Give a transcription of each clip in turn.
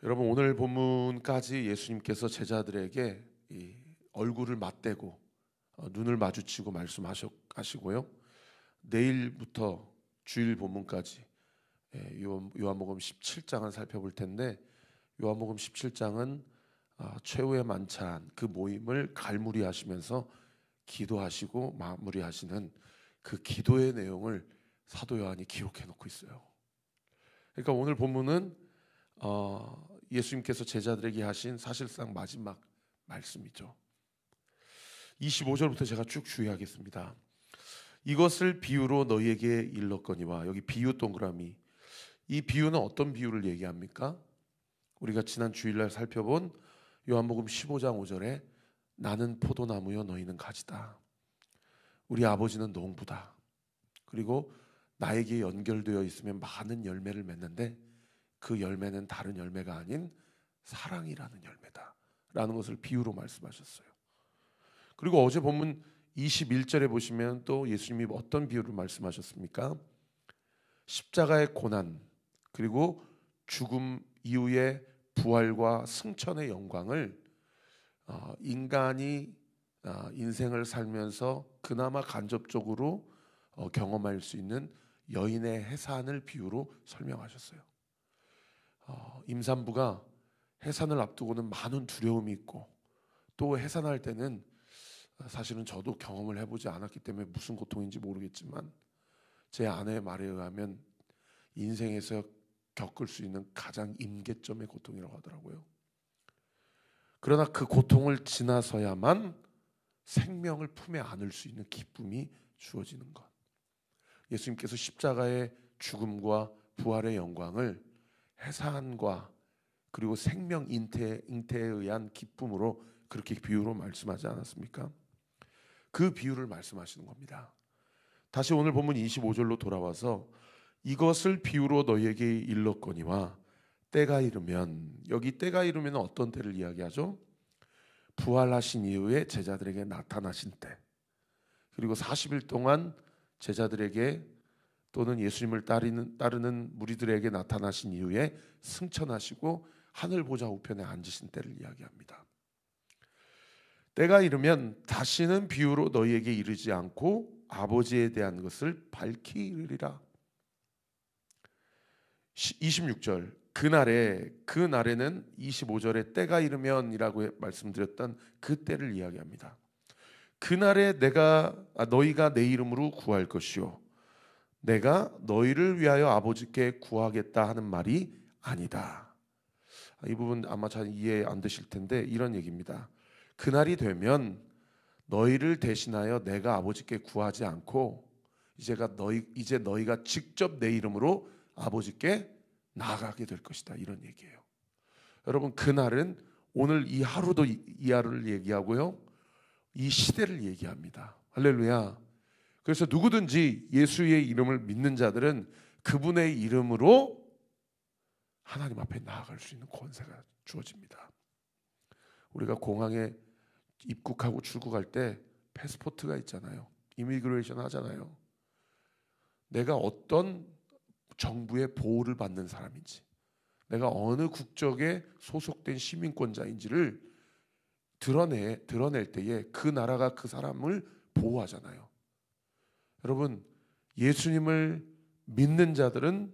여러분, 오늘 본문까지 예수님께서 제자들에게 이 얼굴을 맞대고 눈을 마주치고 말씀하시고요. 내일부터 주일 본문까지 요한복음 17장을 살펴볼 텐데, 요한복음 17장은 최후의 만찬 그 모임을 갈무리하시면서 기도하시고 마무리하시는 그 기도의 내용을 사도 요한이 기록해 놓고 있어요. 그러니까 오늘 본문은 예수님께서 제자들에게 하신 사실상 마지막 말씀이죠. 25절부터 제가 쭉 주의하겠습니다. 이것을 비유로 너희에게 일렀거니와, 여기 비유 동그라미. 이 비유는 어떤 비유를 얘기합니까? 우리가 지난 주일날 살펴본 요한복음 15장 5절에 나는 포도나무요 너희는 가지다. 우리 아버지는 농부다. 그리고 나에게 연결되어 있으면 많은 열매를 맺는데 그 열매는 다른 열매가 아닌 사랑이라는 열매다 라는 것을 비유로 말씀하셨어요. 그리고 어제 본문 21절에 보시면 또 예수님이 어떤 비유를 말씀하셨습니까? 십자가의 고난 그리고 죽음 이후의 부활과 승천의 영광을 인간이 인생을 살면서 그나마 간접적으로 경험할 수 있는 여인의 해산을 비유로 설명하셨어요. 임산부가 해산을 앞두고는 많은 두려움이 있고, 또 해산할 때는 사실은 저도 경험을 해보지 않았기 때문에 무슨 고통인지 모르겠지만 제 아내의 말에 의하면 인생에서 겪을 수 있는 가장 임계점의 고통이라고 하더라고요. 그러나 그 고통을 지나서야만 생명을 품에 안을 수 있는 기쁨이 주어지는 것. 예수님께서 십자가의 죽음과 부활의 영광을 해산과 그리고 생명 잉태에 의한 기쁨으로 그렇게 비유로 말씀하지 않았습니까? 그 비유를 말씀하시는 겁니다. 다시 오늘 본문 25절로 돌아와서 이것을 비유로 너희에게 일렀거니와 때가 이르면, 여기 때가 이르면 어떤 때를 이야기하죠? 부활하신 이후에 제자들에게 나타나신 때, 그리고 40일 동안 제자들에게 또는 예수님을 따르는 무리들에게 나타나신 이후에 승천하시고 하늘 보좌 우편에 앉으신 때를 이야기합니다. 때가 이르면 다시는 비유로 너희에게 이르지 않고 아버지에 대한 것을 밝히 이르리라. 26절 그날에는 25절에 때가 이르면이라고 말씀드렸던 그 때를 이야기합니다. 그날에 너희가 내 이름으로 구할 것이요 내가 너희를 위하여 아버지께 구하겠다 하는 말이 아니다. 이 부분 아마 잘 이해 안 되실 텐데 이런 얘기입니다. 그날이 되면 너희를 대신하여 내가 아버지께 구하지 않고 이제 너희가 직접 내 이름으로 아버지께 나아가게 될 것이다, 이런 얘기예요. 여러분, 그날은 오늘 이 하루도 이 하루를 얘기하고요, 이 시대를 얘기합니다. 할렐루야. 그래서 누구든지 예수의 이름을 믿는 자들은 그분의 이름으로 하나님 앞에 나아갈 수 있는 권세가 주어집니다. 우리가 공항에 입국하고 출국할 때 패스포트가 있잖아요. 이미그레이션 하잖아요. 내가 어떤 정부의 보호를 받는 사람인지, 내가 어느 국적에 소속된 시민권자인지를 드러낼 때에 그 나라가 그 사람을 보호하잖아요. 여러분, 예수님을 믿는 자들은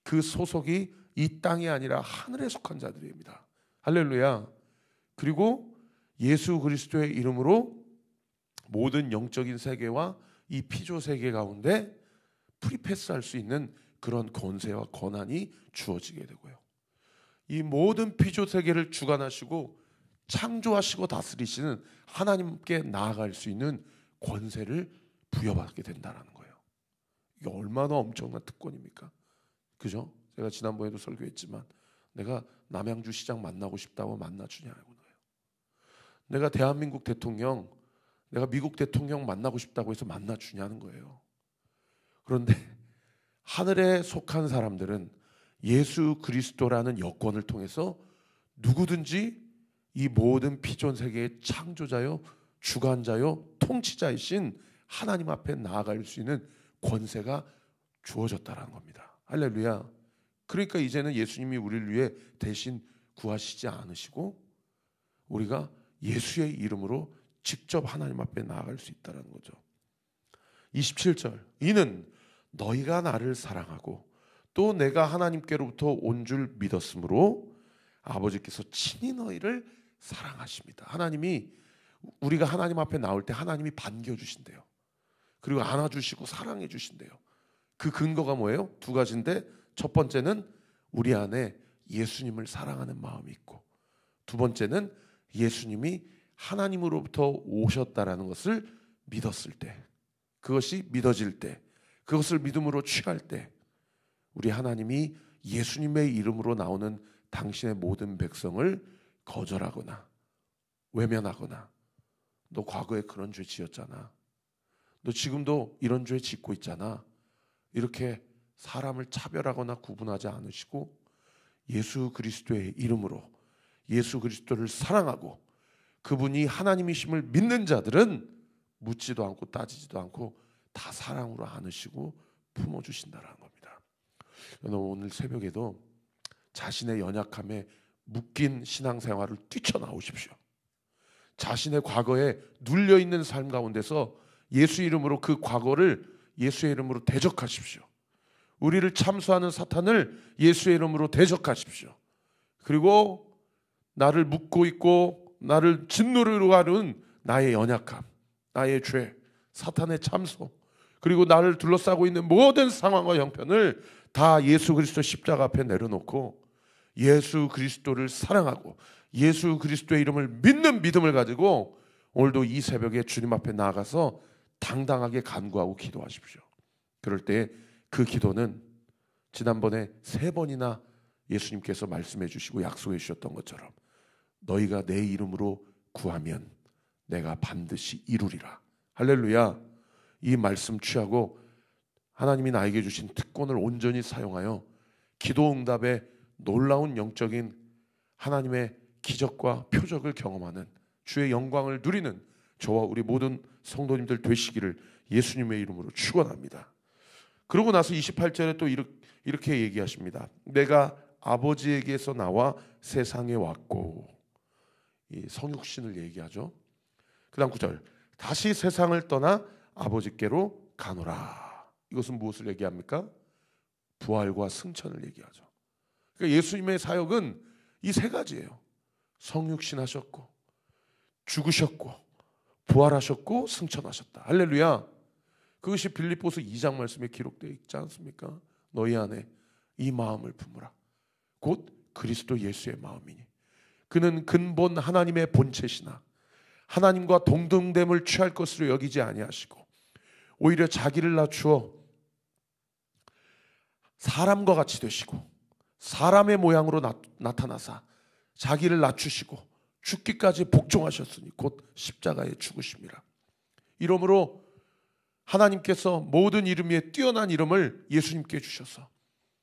그 소속이 이 땅이 아니라 하늘에 속한 자들입니다. 할렐루야. 그리고 예수 그리스도의 이름으로 모든 영적인 세계와 이 피조 세계 가운데 프리패스할 수 있는 그런 권세와 권한이 주어지게 되고요, 이 모든 피조 세계를 주관하시고 창조하시고 다스리시는 하나님께 나아갈 수 있는 권세를 부여받게 된다는 거예요. 이게 얼마나 엄청난 특권입니까? 그죠? 제가 지난번에도 설교했지만 내가 남양주 시장 만나고 싶다고 만나주냐고요. 내가 대한민국 대통령, 내가 미국 대통령 만나고 싶다고 해서 만나주냐는 거예요. 그런데 하늘에 속한 사람들은 예수 그리스도라는 여권을 통해서 누구든지 이 모든 피존 세계의 창조자요, 주관자요, 통치자이신 하나님 앞에 나아갈 수 있는 권세가 주어졌다는 겁니다. 할렐루야. 그러니까 이제는 예수님이 우리를 위해 대신 구하시지 않으시고 우리가 예수의 이름으로 직접 하나님 앞에 나아갈 수 있다는 거죠. 27절, 이는 너희가 나를 사랑하고 또 내가 하나님께로부터 온 줄 믿었으므로 아버지께서 친히 너희를 사랑하십니다. 하나님이, 우리가 하나님 앞에 나올 때 하나님이 반겨주신대요. 그리고 안아주시고 사랑해 주신대요. 그 근거가 뭐예요? 두 가지인데, 첫 번째는 우리 안에 예수님을 사랑하는 마음이 있고, 두 번째는 예수님이 하나님으로부터 오셨다라는 것을 믿었을 때, 그것이 믿어질 때, 그것을 믿음으로 취할 때, 우리 하나님이 예수님의 이름으로 나오는 당신의 모든 백성을 거절하거나 외면하거나, 너 과거에 그런 죄 지었잖아, 너 지금도 이런 죄 짓고 있잖아, 이렇게 사람을 차별하거나 구분하지 않으시고 예수 그리스도의 이름으로 예수 그리스도를 사랑하고 그분이 하나님이심을 믿는 자들은 묻지도 않고 따지지도 않고 다 사랑으로 안으시고 품어주신다는 겁니다. 여러분, 오늘 새벽에도 자신의 연약함에 묶인 신앙생활을 뛰쳐나오십시오. 자신의 과거에 눌려있는 삶 가운데서 예수 이름으로 그 과거를 예수의 이름으로 대적하십시오. 우리를 참수하는 사탄을 예수의 이름으로 대적하십시오. 그리고 나를 묶고 있고 나를 짓누르려 하는 나의 연약함, 나의 죄, 사탄의 참소, 그리고 나를 둘러싸고 있는 모든 상황과 형편을 다 예수 그리스도 십자가 앞에 내려놓고 예수 그리스도를 사랑하고 예수 그리스도의 이름을 믿는 믿음을 가지고 오늘도 이 새벽에 주님 앞에 나아가서 당당하게 간구하고 기도하십시오. 그럴 때 그 기도는 지난번에 3번이나 예수님께서 말씀해 주시고 약속해 주셨던 것처럼 너희가 내 이름으로 구하면 내가 반드시 이루리라. 할렐루야. 이 말씀 취하고 하나님이 나에게 주신 특권을 온전히 사용하여 기도 응답에 놀라운 영적인 하나님의 기적과 표적을 경험하는 주의 영광을 누리는 저와 우리 모든 성도님들 되시기를 예수님의 이름으로 축원합니다. 그러고 나서 28절에 또 이렇게 얘기하십니다. 내가 아버지에게서 나와 세상에 왔고, 이 성육신을 얘기하죠. 그 다음 9절, 다시 세상을 떠나 아버지께로 가노라. 이것은 무엇을 얘기합니까? 부활과 승천을 얘기하죠. 그러니까 예수님의 사역은 이 3가지예요. 성육신 하셨고, 죽으셨고, 부활하셨고, 승천하셨다. 할렐루야. 그것이 빌립보서 2장 말씀에 기록되어 있지 않습니까? 너희 안에 이 마음을 품으라. 곧 그리스도 예수의 마음이니 그는 근본 하나님의 본체시나 하나님과 동등됨을 취할 것으로 여기지 아니하시고 오히려 자기를 낮추어 사람과 같이 되시고 사람의 모양으로 나타나사 자기를 낮추시고 죽기까지 복종하셨으니 곧 십자가에 죽으심이라. 이러므로 하나님께서 모든 이름 위에 뛰어난 이름을 예수님께 주셔서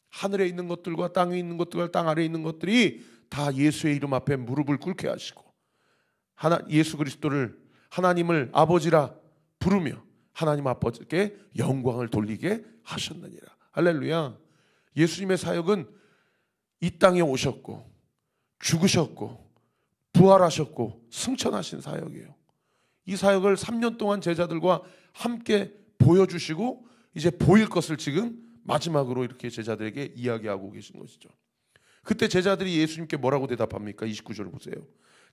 하늘에 있는 것들과 땅에 있는 것들과 땅 아래에 있는 것들이 다 예수의 이름 앞에 무릎을 꿇게 하시고 예수 그리스도를 하나님을 아버지라 부르며 하나님 아버지께 영광을 돌리게 하셨느니라. 할렐루야. 예수님의 사역은 이 땅에 오셨고 죽으셨고 부활하셨고 승천하신 사역이에요. 이 사역을 3년 동안 제자들과 함께 보여주시고 이제 보일 것을 지금 마지막으로 이렇게 제자들에게 이야기하고 계신 것이죠. 그때 제자들이 예수님께 뭐라고 대답합니까? 29절 보세요.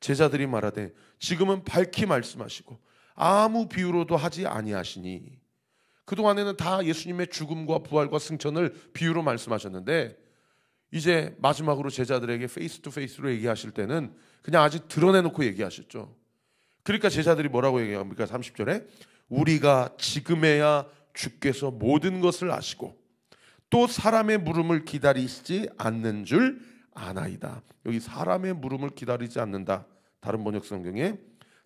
제자들이 말하되 지금은 밝히 말씀하시고 아무 비유로도 하지 아니하시니. 그동안에는 다 예수님의 죽음과 부활과 승천을 비유로 말씀하셨는데 이제 마지막으로 제자들에게 페이스 투 페이스로 얘기하실 때는 그냥 아직 드러내놓고 얘기하셨죠. 그러니까 제자들이 뭐라고 얘기합니까? 30절에 우리가 지금에야 주께서 모든 것을 아시고 또 사람의 물음을 기다리시지 않는 줄 아나이다. 여기 사람의 물음을 기다리지 않는다. 다른 번역 성경에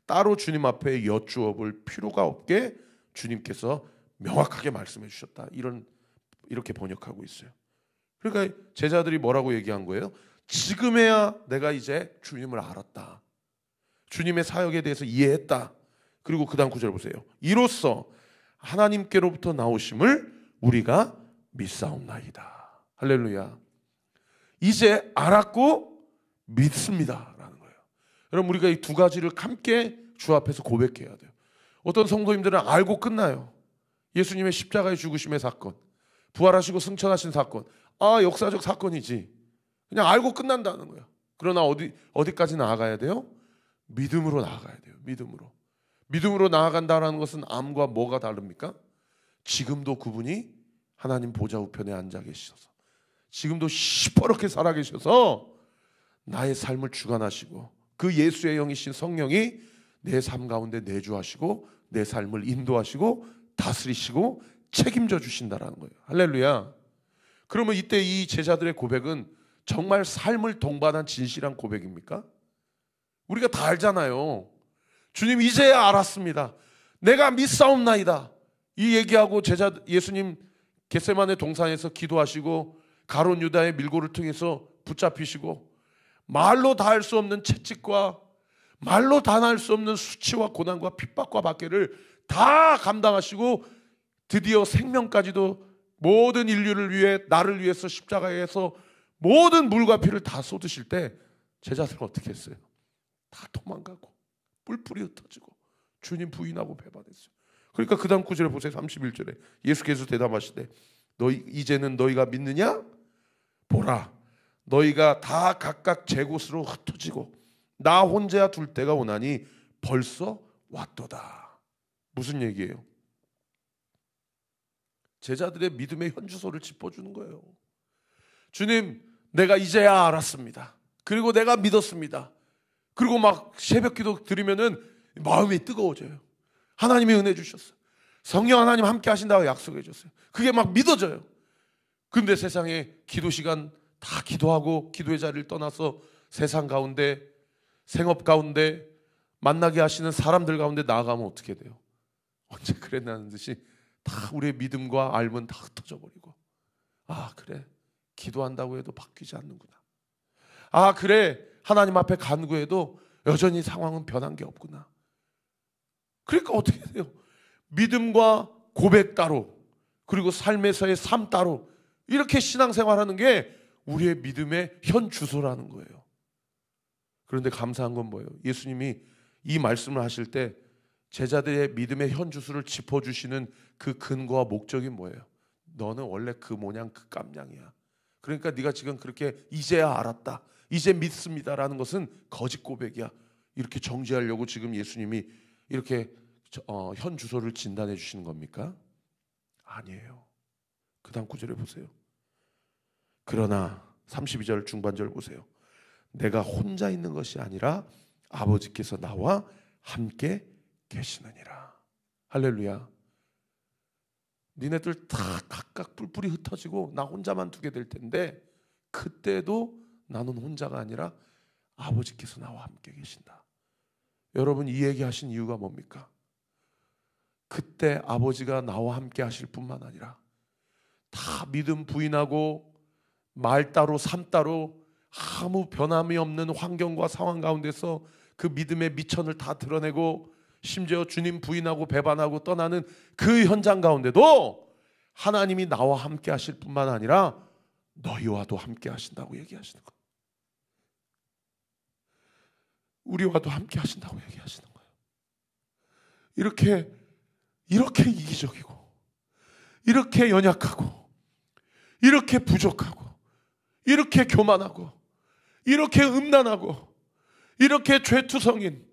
따로 주님 앞에 여쭈어 볼 필요가 없게 주님께서 명확하게 말씀해 주셨다. 이렇게 번역하고 있어요. 그러니까 제자들이 뭐라고 얘기한 거예요? 지금에야 내가 이제 주님을 알았다. 주님의 사역에 대해서 이해했다. 그리고 그 다음 9절 보세요. 이로써 하나님께로부터 나오심을 우리가 믿사옵나이다. 할렐루야. 이제 알았고 믿습니다라는 거예요. 여러분, 우리가 이 두 가지를 함께 주 앞에서 고백해야 돼요. 어떤 성도님들은 알고 끝나요. 예수님의 십자가의 죽으심의 사건, 부활하시고 승천하신 사건, 역사적 사건이지, 그냥 알고 끝난다는 거예요. 그러나 어디까지 나아가야 돼요? 믿음으로 나아가야 돼요. 믿음으로 나아간다는 것은 암과 뭐가 다릅니까? 지금도 그분이 하나님 보좌 우편에 앉아 계셔서, 지금도 시퍼렇게 살아계셔서 나의 삶을 주관하시고, 그 예수의 영이신 성령이 내 삶 가운데 내주하시고 내 삶을 인도하시고 다스리시고 책임져 주신다라는 거예요. 할렐루야. 그러면 이때 이 제자들의 고백은 정말 삶을 동반한 진실한 고백입니까? 우리가 다 알잖아요. 주님, 이제야 알았습니다. 내가 믿사옵나이다. 이 얘기하고 예수님 겟세마네 동산에서 기도하시고 가룟 유다의 밀고를 통해서 붙잡히시고 말로 다 할 수 없는 채찍과 말로 다 할 수 없는 수치와 고난과 핍박과 박해를 다 감당하시고 드디어 생명까지도 모든 인류를 위해, 나를 위해서 십자가에서 모든 물과 피를 다 쏟으실 때 제자들은 어떻게 했어요? 다 도망가고 뿔뿔이 흩어지고 주님 부인하고 배반했어요. 그러니까 그 다음 구절에 보세요. 31절에 예수께서 대답하시되 이제는 너희가 믿느냐? 보라, 너희가 다 각각 제 곳으로 흩어지고 나 혼자 둘 때가 오나니 벌써 왔도다. 무슨 얘기예요? 제자들의 믿음의 현주소를 짚어주는 거예요. 주님, 내가 이제야 알았습니다. 그리고 내가 믿었습니다. 그리고 막 새벽기도 드리면은 마음이 뜨거워져요. 하나님이 은혜 주셨어요. 성령 하나님 함께 하신다고 약속해 줬어요. 그게 막 믿어져요. 그런데 세상에 기도 시간 다 기도하고 기도의 자리를 떠나서 세상 가운데, 생업 가운데, 만나게 하시는 사람들 가운데 나아가면 어떻게 돼요? 언제 그랬냐는 듯이 다 우리의 믿음과 알면 다 흩어져 버리고, 그래, 기도한다고 해도 바뀌지 않는구나. 그래, 하나님 앞에 간구해도 여전히 상황은 변한 게 없구나. 그러니까 어떻게 돼요? 믿음과 고백 따로, 그리고 삶에서의 삶 따로, 이렇게 신앙생활하는 게 우리의 믿음의 현 주소라는 거예요. 그런데 감사한 건 뭐예요? 예수님이 이 말씀을 하실 때 제자들의 믿음의 현 주소를 짚어주시는 그 근거와 목적이 뭐예요? 너는 원래 그 모양 그 깜냥이야. 그러니까 네가 지금 그렇게 이제야 알았다, 이제 믿습니다라는 것은 거짓 고백이야. 이렇게 정지하려고 지금 예수님이 이렇게 현 주소를 진단해 주시는 겁니까? 아니에요. 그 다음 구절에 보세요. 그러나 32절 중반절 보세요. 내가 혼자 있는 것이 아니라 아버지께서 나와 함께 계시느니라. 할렐루야. 니네들 다 각각 뿔뿔이 흩어지고 나 혼자만 두게 될 텐데 그때도 나는 혼자가 아니라 아버지께서 나와 함께 계신다. 여러분, 이 얘기하신 이유가 뭡니까? 그때 아버지가 나와 함께 하실 뿐만 아니라 다 믿음 부인하고 말 따로 삶 따로 아무 변함이 없는 환경과 상황 가운데서 그 믿음의 미천을 다 드러내고 심지어 주님 부인하고 배반하고 떠나는 그 현장 가운데도 하나님이 나와 함께 하실 뿐만 아니라 너희와도 함께 하신다고 얘기하시는 거예요. 우리와도 함께 하신다고 얘기하시는 거예요. 이렇게 이기적이고, 이렇게 연약하고, 이렇게 부족하고, 이렇게 교만하고, 이렇게 음란하고, 이렇게 죄투성인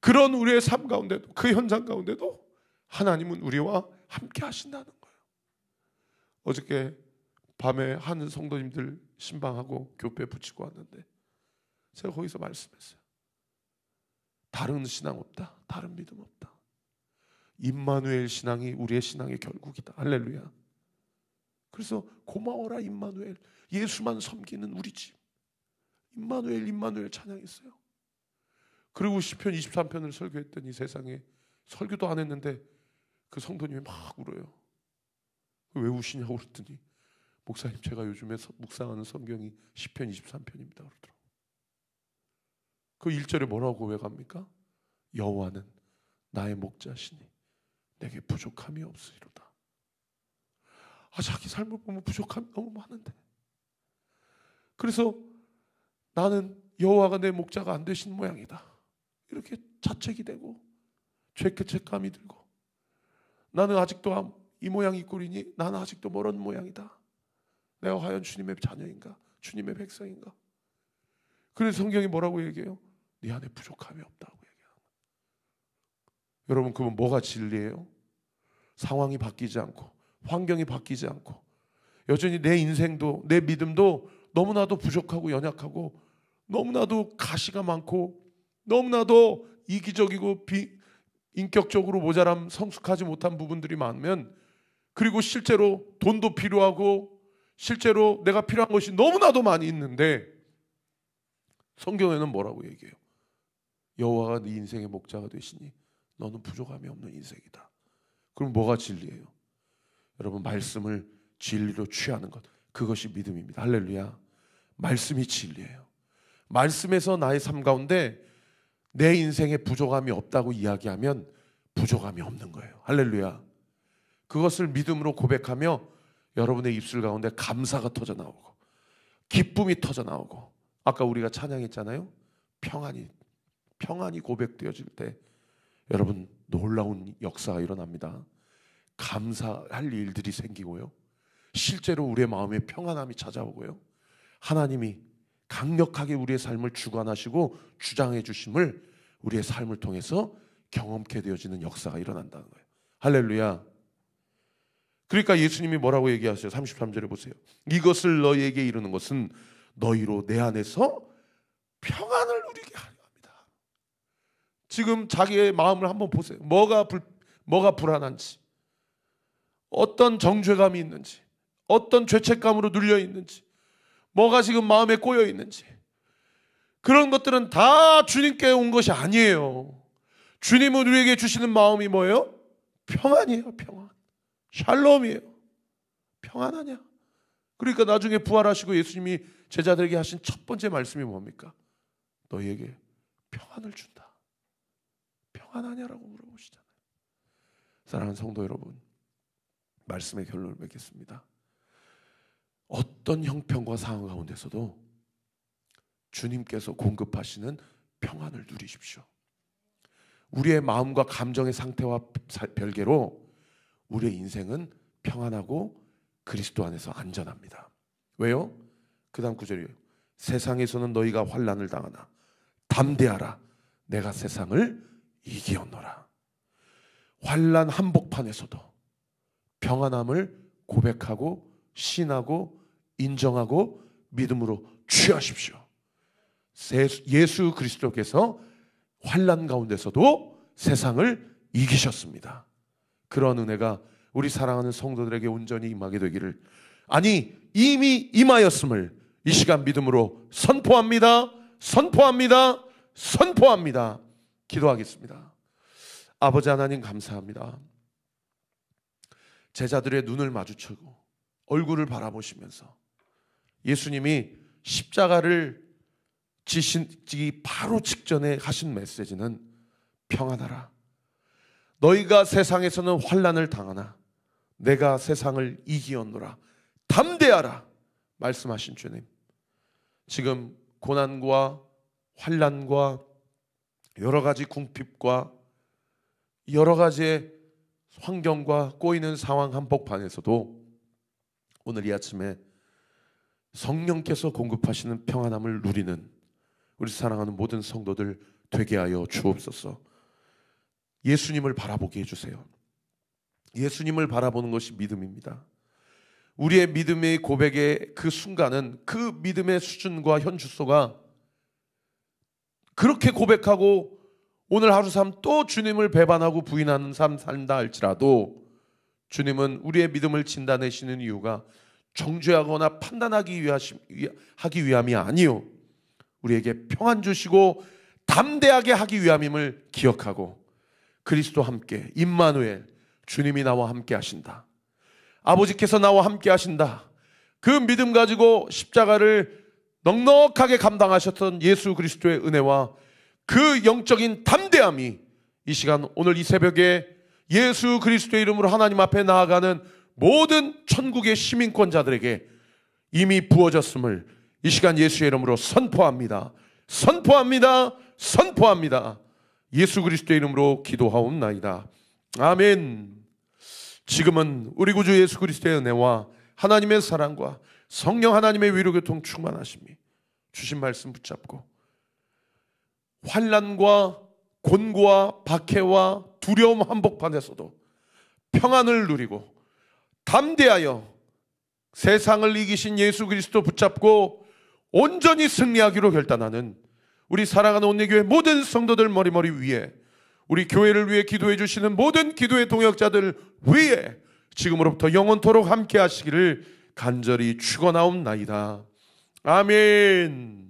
그런 우리의 삶 가운데도, 그 현장 가운데도 하나님은 우리와 함께 하신다는 거예요. 어저께 밤에 한 성도님들 신방하고 교회 붙이고 왔는데 제가 거기서 말씀했어요. 다른 신앙 없다, 다른 믿음 없다. 임마누엘 신앙이 우리의 신앙의 결국이다. 할렐루야. 그래서 고마워라 임마누엘, 예수만 섬기는 우리 집, 임마누엘 임마누엘 찬양했어요. 그리고 시편 23편을 설교했더니 세상에 설교도 안 했는데 그 성도님이 막 울어요. 왜 우시냐고 그랬더니 목사님, 제가 요즘에 묵상하는 성경이 시편 23편입니다 그러더라고요. 그 1절에 뭐라고 고백합니까? 여호와는 나의 목자시니 내게 부족함이 없으리로다. 자기 삶을 보면 부족함이 너무 많은데, 그래서 나는 여호와가 내 목자가 안 되신 모양이다. 이렇게 자책이 되고 죄책감이 들고, 나는 아직도 이 모양 이 꼴이니 나는 아직도 멀은 모양이다. 내가 과연 주님의 자녀인가? 주님의 백성인가? 그래서 성경이 뭐라고 얘기해요? 네 안에 부족함이 없다고 얘기해요. 여러분, 그건 뭐가 진리예요? 상황이 바뀌지 않고 환경이 바뀌지 않고 여전히 내 인생도 내 믿음도 너무나도 부족하고 연약하고 너무나도 가시가 많고 너무나도 이기적이고 인격적으로 모자람 성숙하지 못한 부분들이 많으면, 그리고 실제로 돈도 필요하고 실제로 내가 필요한 것이 너무나도 많이 있는데, 성경에는 뭐라고 얘기해요? 여호와가 네 인생의 목자가 되시니 너는 부족함이 없는 인생이다. 그럼 뭐가 진리예요? 여러분, 말씀을 진리로 취하는 것, 그것이 믿음입니다. 할렐루야. 말씀이 진리예요. 말씀에서 나의 삶 가운데 내 인생에 부족함이 없다고 이야기하면 부족함이 없는 거예요. 할렐루야. 그것을 믿음으로 고백하며 여러분의 입술 가운데 감사가 터져 나오고 기쁨이 터져 나오고, 아까 우리가 찬양했잖아요. 평안이 고백되어질 때 여러분, 놀라운 역사가 일어납니다. 감사할 일들이 생기고요, 실제로 우리의 마음에 평안함이 찾아오고요, 하나님이 강력하게 우리의 삶을 주관하시고 주장해 주심을 우리의 삶을 통해서 경험케 되어지는 역사가 일어난다는 거예요. 할렐루야. 그러니까 예수님이 뭐라고 얘기하세요? 33절에 보세요. 이것을 너희에게 이르는 것은 너희로 내 안에서 평안을 누리게 하려 합니다. 지금 자기의 마음을 한번 보세요. 뭐가 불안한지, 어떤 정죄감이 있는지, 어떤 죄책감으로 눌려 있는지, 뭐가 지금 마음에 꼬여 있는지, 그런 것들은 다 주님께 온 것이 아니에요. 주님은 우리에게 주시는 마음이 뭐예요? 평안이에요. 평안. 샬롬이에요. 평안하냐? 그러니까 나중에 부활하시고 예수님이 제자들에게 하신 첫 번째 말씀이 뭡니까? 너희에게 평안을 준다. 평안하냐라고 물어보시잖아요. 사랑하는 성도 여러분, 말씀의 결론을 맺겠습니다. 어떤 형편과 상황 가운데서도 주님께서 공급하시는 평안을 누리십시오. 우리의 마음과 감정의 상태와 별개로 우리의 인생은 평안하고 그리스도 안에서 안전합니다. 왜요? 그 다음 구절이에요. 세상에서는 너희가 환난을 당하나 담대하라, 내가 세상을 이기었노라. 환난 한복판에서도 평안함을 고백하고 신하고 인정하고 믿음으로 취하십시오. 예수 그리스도께서 환난 가운데서도 세상을 이기셨습니다. 그런 은혜가 우리 사랑하는 성도들에게 온전히 임하게 되기를, 아니 이미 임하였음을 이 시간 믿음으로 선포합니다. 선포합니다. 선포합니다. 기도하겠습니다. 아버지 하나님, 감사합니다. 제자들의 눈을 마주치고 얼굴을 바라보시면서 예수님이 십자가를 지시기 바로 직전에 하신 메시지는 평안하라. 너희가 세상에서는 환난을 당하나 내가 세상을 이기었노라. 담대하라 말씀하신 주님, 지금 고난과 환난과 여러 가지 궁핍과 여러 가지의 환경과 꼬이는 상황 한복판에서도 오늘 이 아침에 성령께서 공급하시는 평안함을 누리는 우리 사랑하는 모든 성도들 되게 하여 주옵소서. 예수님을 바라보게 해주세요. 예수님을 바라보는 것이 믿음입니다. 우리의 믿음의 고백의 그 순간은 그 믿음의 수준과 현주소가 그렇게 고백하고 오늘 하루 삶 또 주님을 배반하고 부인하는 삶 산다 할지라도 주님은 우리의 믿음을 진단하시는 이유가 정죄하거나 판단하기 위함이 아니요, 우리에게 평안 주시고 담대하게 하기 위함임을 기억하고 그리스도 함께 임마누엘, 주님이 나와 함께 하신다, 아버지께서 나와 함께 하신다, 그 믿음 가지고 십자가를 넉넉하게 감당하셨던 예수 그리스도의 은혜와 그 영적인 담대함이 이 시간 오늘 이 새벽에 예수 그리스도의 이름으로 하나님 앞에 나아가는 모든 천국의 시민권자들에게 이미 부어졌음을 이 시간 예수의 이름으로 선포합니다. 선포합니다. 선포합니다. 예수 그리스도의 이름으로 기도하옵나이다. 아멘. 지금은 우리 구주 예수 그리스도의 은혜와 하나님의 사랑과 성령 하나님의 위로 교통 충만하심이 주신 말씀 붙잡고 환난과 곤고와 박해와 두려움 한복판에서도 평안을 누리고 담대하여 세상을 이기신 예수 그리스도 붙잡고 온전히 승리하기로 결단하는 우리 사랑하는 온내교회 모든 성도들 머리머리 위에, 우리 교회를 위해 기도해 주시는 모든 기도의 동역자들 위에 지금으로부터 영원토록 함께 하시기를 간절히 축원하옵나이다. 아멘.